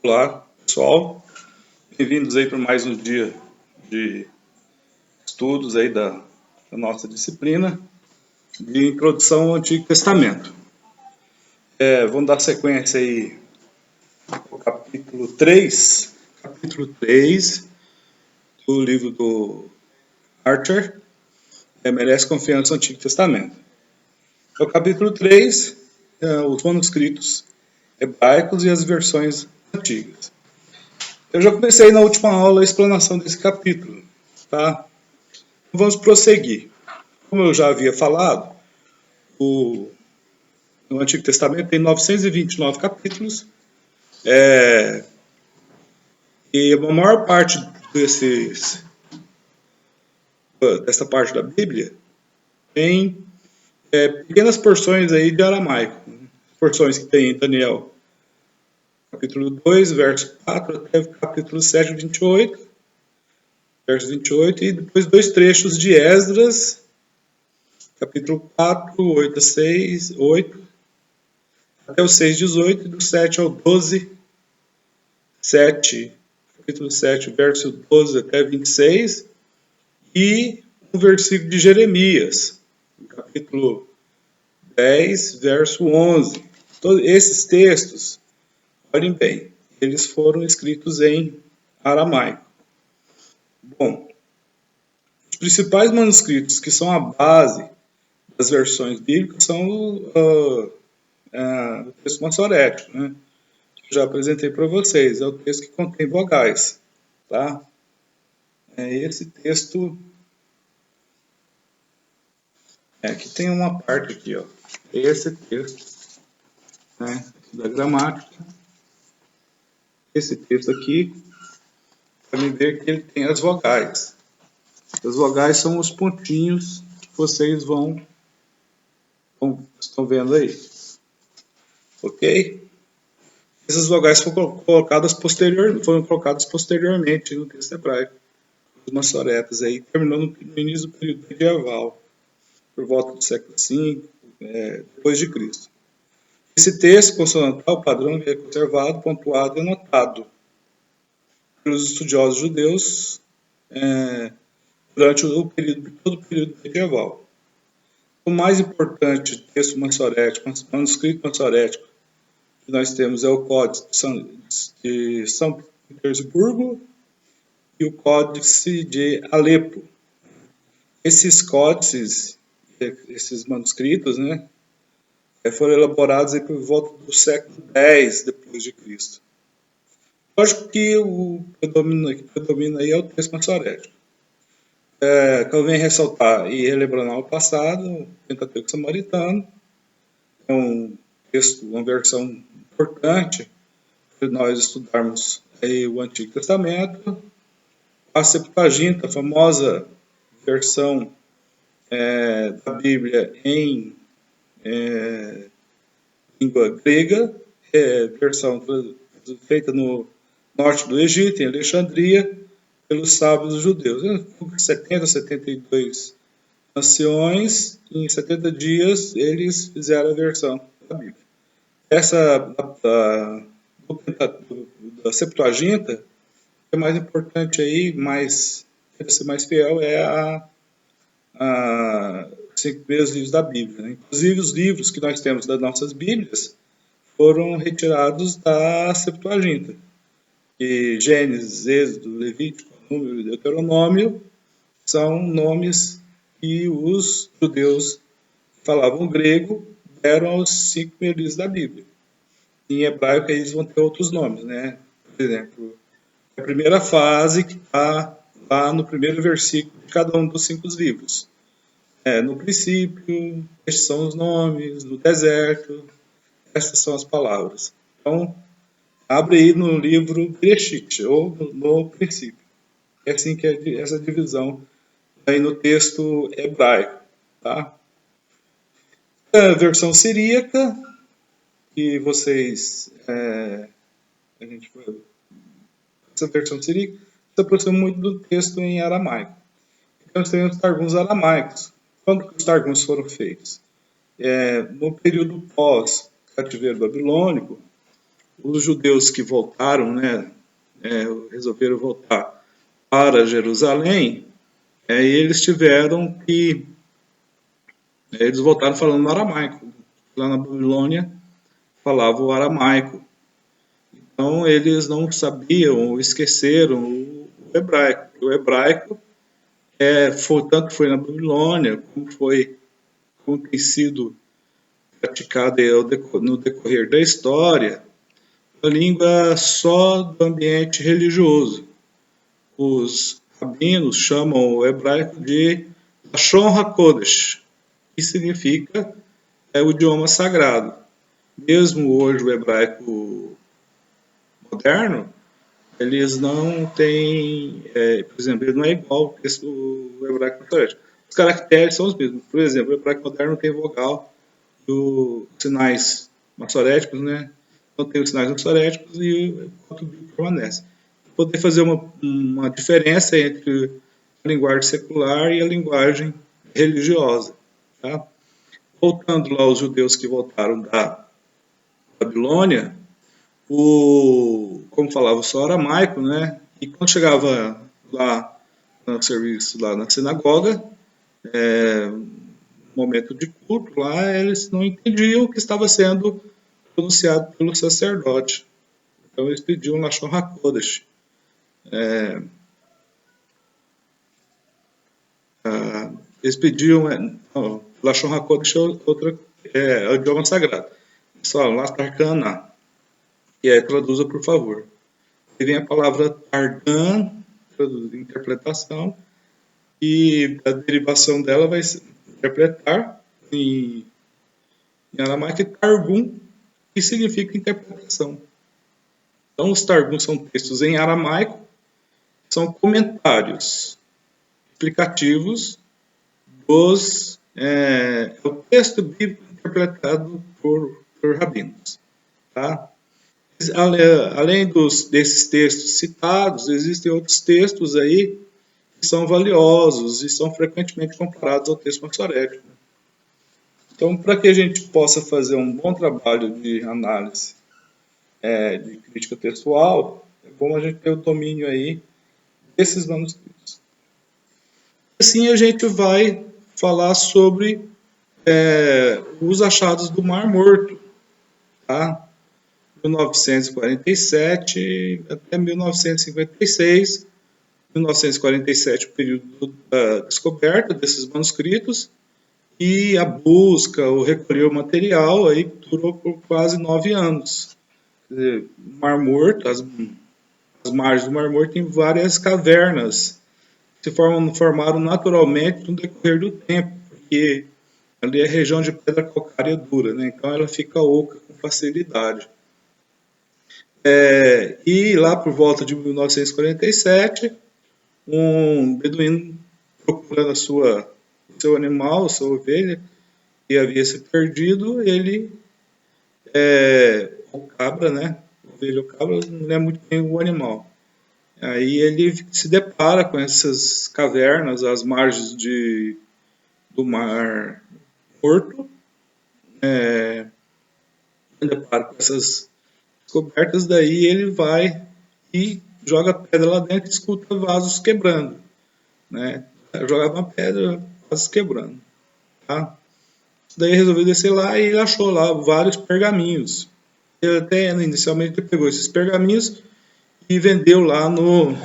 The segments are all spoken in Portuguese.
Olá, pessoal. Bem-vindos aí para mais um dia de estudos aí da nossa disciplina de Introdução ao Antigo Testamento. Vamos dar sequência aí ao capítulo 3 do livro do Archer, Merece Confiança no Antigo Testamento. O capítulo 3, os manuscritos hebraicos e as versões antigas. Eu já comecei na última aula a explanação desse capítulo, tá? Vamos prosseguir. Como eu já havia falado, no Antigo Testamento tem 929 capítulos, e a maior parte dessa parte da Bíblia tem pequenas porções aí de aramaico. Porções que tem em Daniel, capítulo 2, verso 4, até o capítulo 7, 28, verso 28, e depois dois trechos de Esdras, capítulo 4, 8 a 6, 8, até o 6, 18, e do 7 ao 12, 7, capítulo 7, verso 12 até 26, e um versículo de Jeremias, capítulo 10, verso 11. Todos esses textos, olhem bem, eles foram escritos em aramaico. Bom, os principais manuscritos que são a base das versões bíblicas são o texto massorético, né? Já apresentei para vocês, é o texto que contém vogais, tá? Esse texto aqui tem uma parte aqui, ó. Esse texto, né, da gramática, esse texto aqui, para me ver que ele tem as vogais. As vogais são os pontinhos que vocês estão vendo aí, ok? Essas vogais foram colocadas posteriormente no texto hebraico, os massoretas aí, terminando no início do período medieval, por volta do século V, depois de Cristo. Esse texto consonantal padrão é conservado, pontuado e anotado pelos estudiosos judeus durante todo o período medieval. O mais importante texto massorético, manuscrito massorético que nós temos é o Códice de São Petersburgo e o Códice de Alepo. Esses códices, esses manuscritos, né, foram elaborados aí por volta do século X depois de Cristo. Lógico que o que predomina aí é o texto massorético. Convém ressaltar e relembrar o passado, o Pentateuco Samaritano, é um texto, uma versão importante para nós estudarmos aí o Antigo Testamento. A Septuaginta, a famosa versão da Bíblia em língua grega, versão feita no norte do Egito, em Alexandria, pelos sábios judeus. 72 anciões, em 70 dias eles fizeram a versão da Bíblia. Essa da Septuaginta, o que é mais importante aí, deve ser mais fiel, é os 5 primeiros livros da Bíblia, né? Inclusive os livros que nós temos das nossas Bíblias foram retirados da Septuaginta. E Gênesis, Êxodo, Levítico, Número e Deuteronômio são nomes que os judeus que falavam grego deram aos 5 primeiros livros da Bíblia. Em hebraico eles vão ter outros nomes, né? Por exemplo, a primeira fase que está lá no primeiro versículo de cada um dos 5 livros. No princípio, estes são os nomes, no deserto, estas são as palavras. Então, abre aí no livro Bereshit, ou no princípio. É assim que é essa divisão aí no texto hebraico, tá? A versão siríaca, que vocês... essa versão siríaca se aproxima muito do texto em aramaico. Então, nós temos targums aramaicos. Quando os targums foram feitos? No período pós-cativeiro babilônico, os judeus que voltaram, né, resolveram voltar para Jerusalém, eles tiveram que... eles voltaram falando no aramaico. Lá na Babilônia falava o aramaico. Então eles não sabiam ou esqueceram o hebraico. O hebraico tanto foi na Babilônia, como tem sido praticado no decorrer da história, a língua só do ambiente religioso. Os rabinos chamam o hebraico de Lashon HaKodesh, que significa o idioma sagrado. Mesmo hoje o hebraico moderno, eles não têm, por exemplo, ele não é igual ao hebraico maçorético. Os caracteres são os mesmos. Por exemplo, o hebraico moderno tem vogal dos sinais maçoréticos, né? Não tem os sinais maçoréticos e o cotubico permanece. Poder fazer uma diferença entre a linguagem secular e a linguagem religiosa. Tá? Voltando lá aos judeus que voltaram da Babilônia, como falava só aramaico, né? E quando chegava lá no serviço, lá na sinagoga, momento de culto, lá eles não entendiam o que estava sendo pronunciado pelo sacerdote. Então eles pediam Lashon HaKodesh. Eles pediam Lashon HaKodesh é o idioma sagrado. Eles falam Lastarkana, que traduza por favor. E vem a palavra Targan, interpretação, e a derivação dela vai ser interpretar em aramaico Targum, que significa interpretação. Então, os Targum são textos em aramaico, são comentários explicativos dos o texto bíblico interpretado por rabinos. Tá? Além desses textos citados, existem outros textos aí que são valiosos e são frequentemente comparados ao texto maçorético. Então, para que a gente possa fazer um bom trabalho de análise, de crítica textual, é bom a gente ter o domínio aí desses manuscritos. Assim a gente vai falar sobre os achados do Mar Morto, tá? 1947 até 1956. 1947, o período da descoberta desses manuscritos, e a busca, o recolher o material, aí durou por quase 9 anos. O Mar Morto, as margens do Mar Morto, tem várias cavernas que se formaram naturalmente no decorrer do tempo, porque ali é região de pedra calcária dura, né? Então ela fica oca com facilidade. E lá por volta de 1947, um beduíno procurando o seu animal, a sua ovelha, que havia se perdido, ele, o cabra, né? Ovelha ou cabra, não é muito bem o animal. Aí ele se depara com essas cavernas às margens do Mar Morto, depara com essas descobertas, daí ele vai e joga pedra lá dentro e escuta vasos quebrando, né? Jogava uma pedra, vasos quebrando, tá? Daí resolveu descer lá e ele achou lá vários pergaminhos. Ele até inicialmente pegou esses pergaminhos e vendeu lá no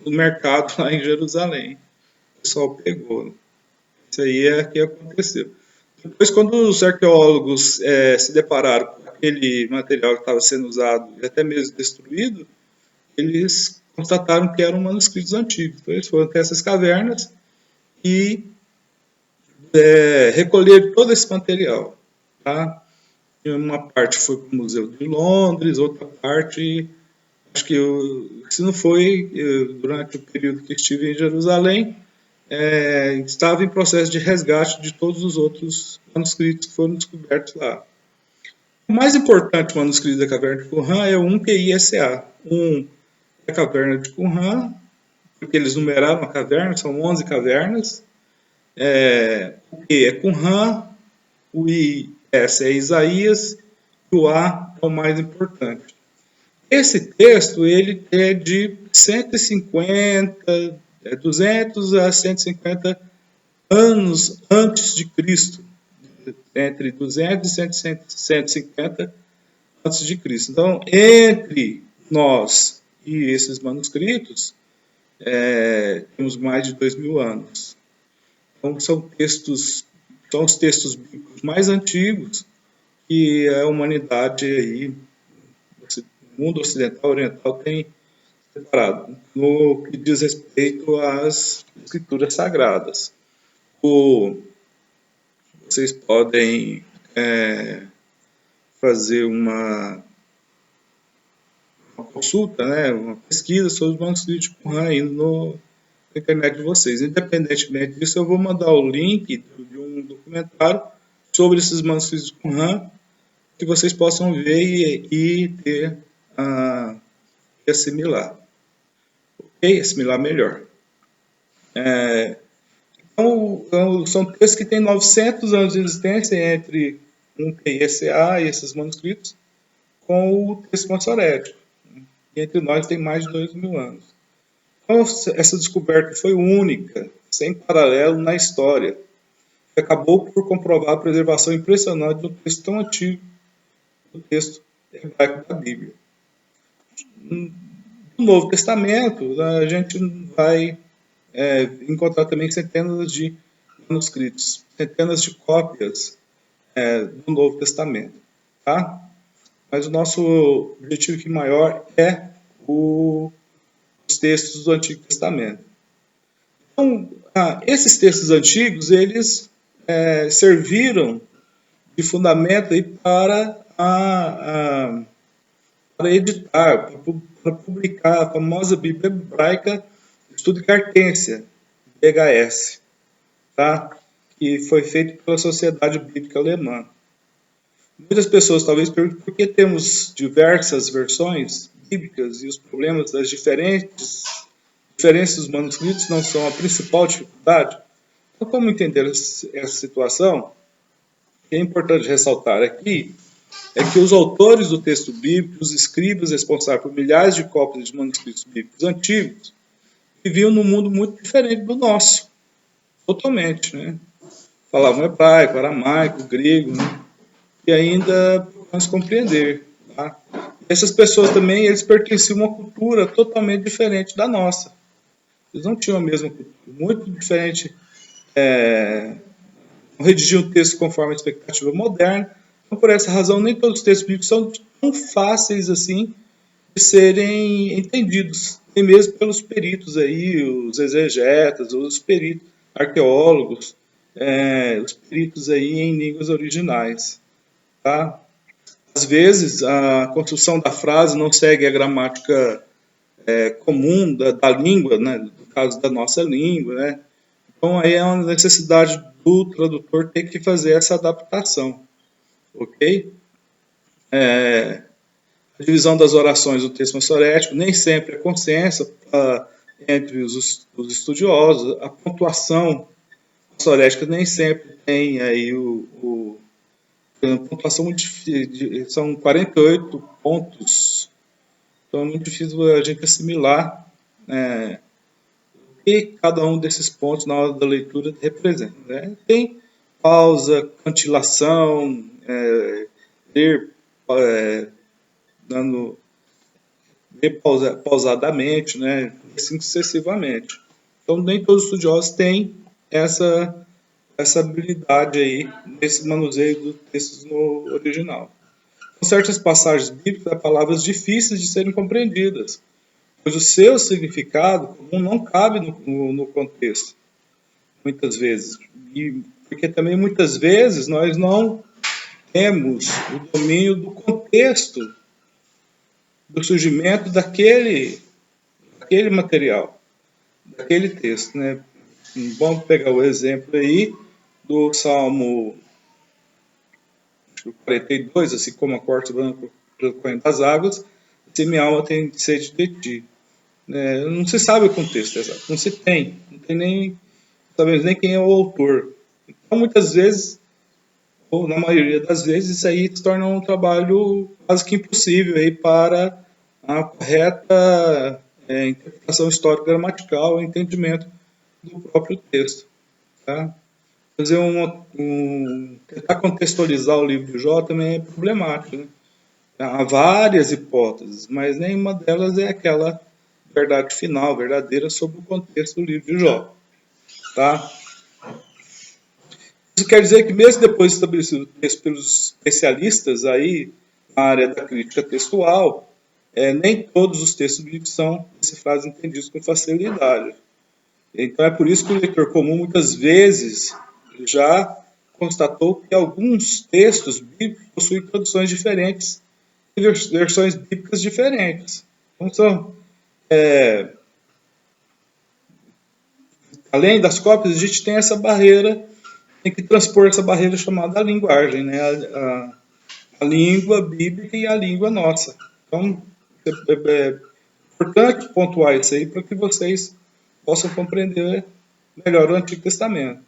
mercado lá em Jerusalém. O pessoal pegou. Isso aí é o que aconteceu. Depois, quando os arqueólogos se depararam com aquele material que estava sendo usado e até mesmo destruído, eles constataram que eram manuscritos antigos. Então, eles foram até essas cavernas e recolheram todo esse material. Tá? Uma parte foi para o Museu de Londres, outra parte, acho que se não foi, durante o período que estive em Jerusalém, estava em processo de resgate de todos os outros manuscritos que foram descobertos lá. O mais importante manuscrito da Caverna de Qumran é o 1QISA. É a Caverna de Qumran, porque eles numeraram a caverna, são 11 cavernas. O Q é Qumran, o IS é Isaías, e o A é o mais importante. Esse texto ele é de 150, 200 a 150 anos antes de Cristo, entre 200 e 150 antes de Cristo. Então, entre nós e esses manuscritos, temos mais de 2.000 anos. Então, são os textos bíblicos mais antigos que a humanidade aí, o mundo ocidental, oriental, tem separado no que diz respeito às escrituras sagradas. Vocês podem fazer uma consulta, né, uma pesquisa sobre os manuscritos de Qumran aí na internet de vocês. Independentemente disso, eu vou mandar o link de um documentário sobre esses manuscritos de Qumran que vocês possam ver e ter e assimilar. Ok? Assimilar melhor. Então, são textos que têm 900 anos de existência entre um PISA e esses manuscritos com o texto maçorético. E entre nós tem mais de 2.000 anos. Então, essa descoberta foi única, sem paralelo na história. Acabou por comprovar a preservação impressionante de um texto tão antigo, do texto hebraico da Bíblia. No Novo Testamento, a gente vai encontrar também centenas de manuscritos, centenas de cópias do Novo Testamento. Tá? Mas o nosso objetivo aqui maior é os textos do Antigo Testamento. Então, esses textos antigos, eles serviram de fundamento aí para editar, para publicar a famosa Bíblia Hebraica Estudo de Cartência, BHS, tá? Que foi feito pela Sociedade Bíblica Alemã. Muitas pessoas talvez perguntem por que temos diversas versões bíblicas e os problemas das diferenças dos manuscritos não são a principal dificuldade. Então, como entender essa situação? O que é importante ressaltar aqui é que os autores do texto bíblico, os escribas responsáveis por milhares de cópias de manuscritos bíblicos antigos, viviam num mundo muito diferente do nosso, totalmente, né? Falavam hebraico, aramaico, grego, né? E ainda podemos compreender, tá? Essas pessoas também, eles pertenciam a uma cultura totalmente diferente da nossa. Eles não tinham a mesma cultura, muito diferente, não redigiam o texto conforme a expectativa moderna. Então, por essa razão, nem todos os textos bíblicos são tão fáceis assim de serem entendidos, nem mesmo pelos peritos aí, os exegetas, os peritos arqueólogos, os peritos aí em línguas originais. Tá? Às vezes, a construção da frase não segue a gramática comum da língua, né? No caso da nossa língua, né? Então, aí é uma necessidade do tradutor ter que fazer essa adaptação, ok? A divisão das orações do texto maçorético nem sempre é consenso entre os estudiosos. A pontuação maçorética nem sempre tem aí a pontuação muito difícil, são 48 pontos. Então é muito difícil a gente assimilar o que cada um desses pontos na hora da leitura representa. Né? Tem pausa, cantilação, ler pausadamente, né? Assim sucessivamente. Então nem todos os estudiosos têm essa habilidade aí nesse manuseio dos textos no original. Com certas passagens bíblicas há palavras difíceis de serem compreendidas, pois o seu significado comum não cabe no contexto, muitas vezes. E porque também muitas vezes nós não temos o domínio do contexto do surgimento daquele material, daquele texto, né? Vamos pegar o exemplo aí do Salmo 42, assim como a corte branca pelo corrente das águas, se minha alma tem sede de ti. Não se sabe o contexto exato, não tem nem, sabemos nem quem é o autor. Então, muitas vezes, ou na maioria das vezes, isso aí se torna um trabalho quase que impossível aí para a correta interpretação histórica gramatical, entendimento do próprio texto. Tá? Fazer tentar contextualizar o livro de Jó também é problemático. Né? Há várias hipóteses, mas nenhuma delas é aquela verdade final, verdadeira, sobre o contexto do livro de Jó. Tá? Isso quer dizer que mesmo depois estabelecido pelos especialistas aí na área da crítica textual, nem todos os textos bíblicos são decifrados e entendidos com facilidade. Então é por isso que o leitor comum muitas vezes já constatou que alguns textos bíblicos possuem traduções diferentes e versões bíblicas diferentes. Então, além das cópias, a gente tem essa barreira, tem que transpor essa barreira chamada linguagem, né? A língua bíblica e a língua nossa. Então, é importante pontuar isso aí para que vocês possam compreender melhor o Antigo Testamento.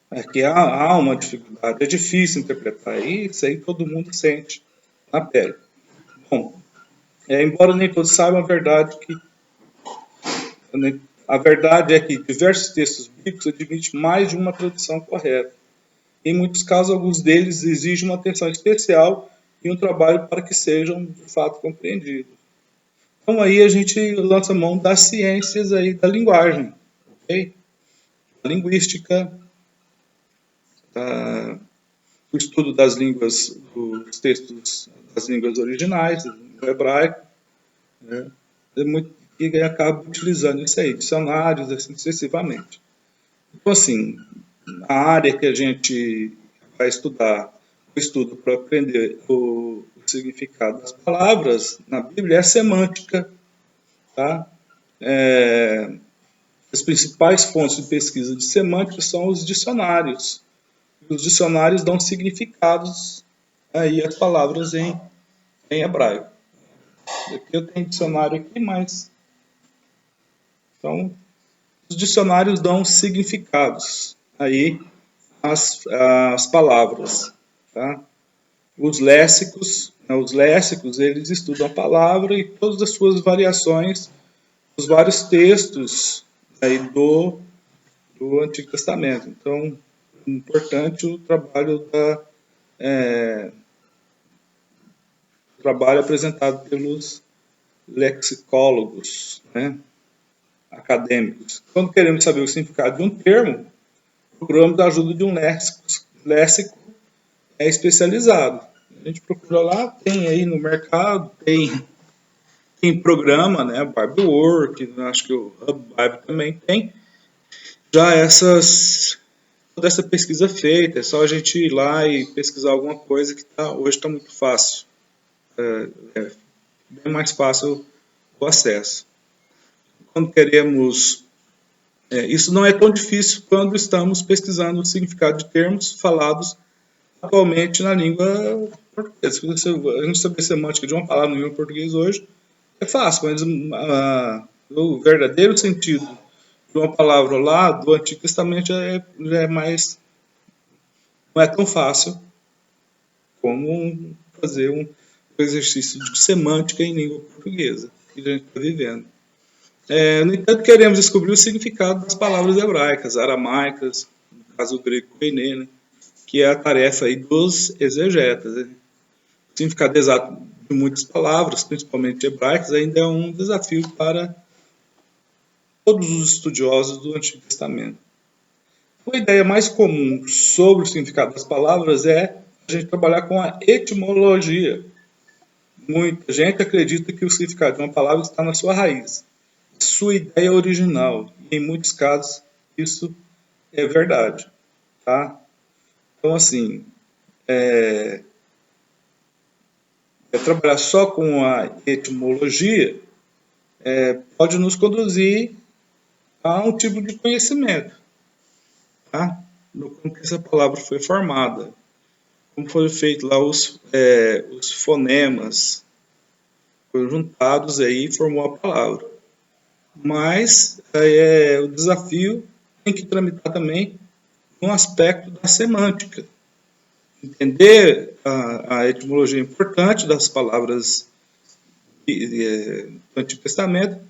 É que há uma dificuldade, é difícil interpretar isso aí todo mundo sente na pele. Bom, embora nem todos saibam a verdade é que diversos textos bíblicos admitem mais de uma tradução correta. Em muitos casos, alguns deles exigem uma atenção especial e um trabalho para que sejam de fato compreendidos. Então aí a gente lança mão das ciências aí da linguagem, ok? A linguística, o estudo das línguas, dos textos das línguas originais, do hebraico, né? E acaba utilizando isso aí, dicionários, assim sucessivamente. Então, assim, a área que a gente vai estudar, o estudo para aprender o significado das palavras na Bíblia é a semântica, tá? As principais fontes de pesquisa de semântica são os dicionários. Os dicionários dão significados aí às palavras em hebraico. Aqui eu tenho dicionário aqui, mas... Então, os dicionários dão significados aí às palavras. Tá? Os léxicos, eles estudam a palavra e todas as suas variações, os vários textos aí do Antigo Testamento. Então, importante o trabalho trabalho apresentado pelos lexicólogos, né, acadêmicos. Quando queremos saber o significado de um termo, procuramos a ajuda de um léxico especializado. A gente procura lá, tem aí no mercado, tem programa, né, BibleWorks, acho que o Hub Bible também tem, já toda essa pesquisa feita, é só a gente ir lá e pesquisar alguma coisa que hoje está muito fácil. É bem mais fácil o acesso. Quando queremos... isso não é tão difícil quando estamos pesquisando o significado de termos falados atualmente na língua portuguesa. Se a gente saber semântica de uma palavra no língua portuguesa hoje, é fácil, mas o verdadeiro sentido de uma palavra lá do Antigo Testamento já é mais... não é tão fácil como fazer um exercício de semântica em língua portuguesa que a gente está vivendo. No entanto, queremos descobrir o significado das palavras hebraicas, aramaicas, no caso o grego koiné, né, que é a tarefa aí dos exegetas. Né? O significado exato de muitas palavras, principalmente hebraicas, ainda é um desafio para todos os estudiosos do Antigo Testamento. A ideia mais comum sobre o significado das palavras é a gente trabalhar com a etimologia. Muita gente acredita que o significado de uma palavra está na sua raiz, na sua ideia original. E em muitos casos isso é verdade. Tá? Então, assim, trabalhar só com a etimologia pode nos conduzir a um tipo de conhecimento. Tá? Como que essa palavra foi formada, como foram feitos lá os fonemas, foram juntados aí e formou a palavra. Mas o desafio tem que tramitar também no aspecto da semântica. Entender a etimologia importante das palavras do Antigo Testamento,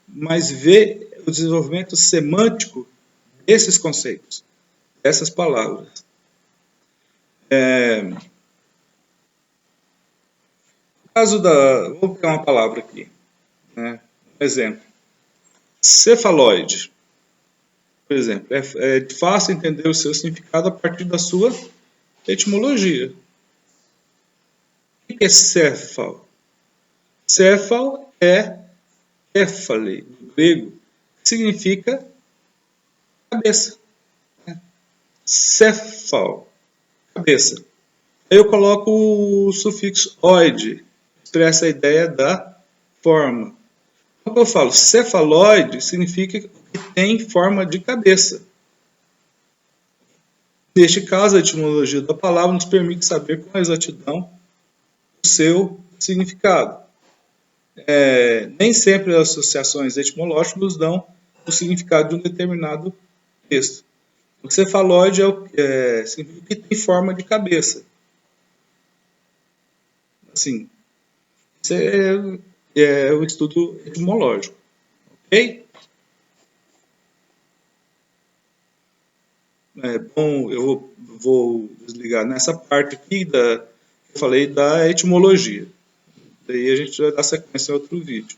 mas vê o desenvolvimento semântico desses conceitos, dessas palavras. No caso vou pegar uma palavra aqui, né? Um exemplo. Cefalóide, por exemplo, é fácil entender o seu significado a partir da sua etimologia. O que é céfalo? Céfalo é éfale, do grego, que significa cabeça. Céfalo, cabeça. Aí eu coloco o sufixo oide, expressa a ideia da forma. Quando eu falo cefalóide, significa que tem forma de cabeça. Neste caso, a etimologia da palavra nos permite saber com exatidão o seu significado. Nem sempre as associações etimológicas nos dão o significado de um determinado texto. O cefalóide significa que tem forma de cabeça. Assim, isso é o estudo etimológico. Ok? Bom, eu vou desligar nessa parte aqui que eu falei da etimologia. Daí a gente vai dar sequência em outro vídeo.